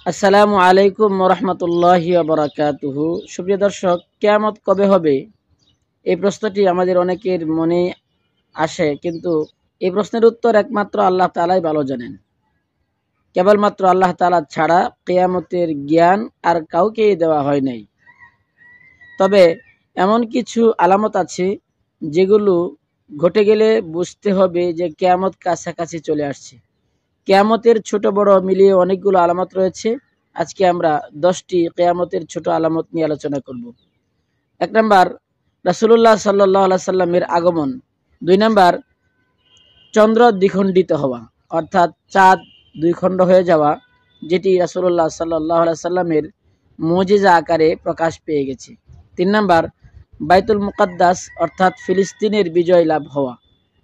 আসসালামু আলাইকুম রহমতুল্লাহি বারাকাতুহু। সুপ্রিয় দর্শক, কিয়ামত কবে হবে এই প্রশ্নটি আমাদের অনেকের মনে আসে, কিন্তু এই প্রশ্নের উত্তর একমাত্র আল্লাহ তাআলাই ভালো জানেন। কেবলমাত্র আল্লাহ তাআলা ছাড়া কিয়ামতের জ্ঞান আর কাউকে দেওয়া হয় নাই। তবে এমন কিছু আলামত আছে যেগুলো ঘটে গেলে বুঝতে হবে যে কিয়ামত কাছাকাছি চলে আসছে। কিয়ামতের ছোট বড় মিলিয়ে অনেকগুলো আলামত রয়েছে। আজকে আমরা 10টি কিয়ামতের ছোট আলামত নিয়ে আলোচনা করব। 1 নাম্বার, রাসূলুল্লাহ সাল্লাল্লাহু আলাইহি সাল্লামের আগমন। 2 নাম্বার, চন্দ্র দ্বিখণ্ডিত হওয়া, অর্থাৎ চাঁদ দুই খণ্ড হয়ে যাওয়া, যেটি রাসূলুল্লাহ সাল্লাল্লাহু আলাইহি সাল্লামের মুজিজা আকারে প্রকাশ পেয়ে গেছে। 3 নাম্বার, বাইতুল মুকাদ্দাস অর্থাৎ ফিলিস্তিনের বিজয় লাভ হওয়া,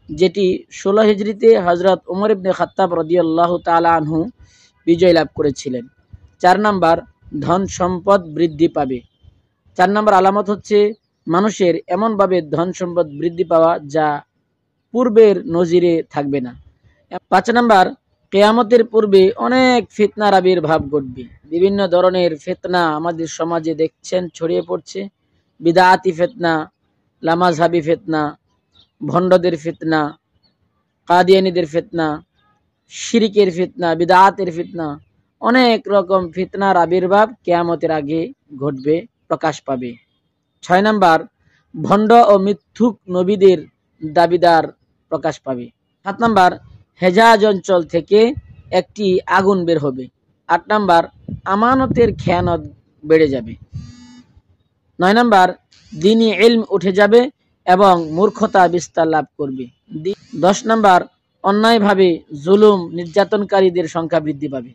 যেটি 16 হিজরিতে হযরত উমর ইবনে খাত্তাব রাদিয়াল্লাহু তাআলা আনহু বিজয় লাভ করেছিলেন। 4 নাম্বার, ধন সম্পদ বৃদ্ধি পাবে। 4 নাম্বার আলামত হচ্ছে মানুষের এমনভাবে ধন সম্পদ বৃদ্ধি পাওয়া যা পূর্বের নজিরে থাকবে না। 5 নাম্বার, কিয়ামতের পূর্বে অনেক ফিতনার আবির্ভাব ঘটবে। বিভিন্ন ধরনের ফিতনা আমাদের সমাজে দেখছেন ছড়িয়ে পড়ছে। বিদআতি ফিতনা, লামাযহাবি ফিতনা, ভণ্ডদের ফিতনা, কাদিয়ানীদের ফিতনা, শিরকের ফিতনা, বিদআতের ফিতনা, অনেক রকম ফিতনার আবির্ভাব কিয়ামতের আগে ঘটবে, প্রকাশ পাবে। 6 নাম্বার, ভণ্ড ও মিথ্যুক নবীদের দাবিদার প্রকাশ পাবে। 7 নাম্বার, হেজাজ অঞ্চল থেকে একটি আগুন বের হবে। 8 নাম্বার, আমানতের খেয়ানত বেড়ে যাবে। 9 নাম্বার, দ্বীনি ইলম উঠে যাবে এবং মূর্খতা বিস্তার লাভ করবে। 10 নাম্বার, অন্যায়ভাবে জুলুম নির্যাতনকারীদের সংখ্যা বৃদ্ধি পাবে।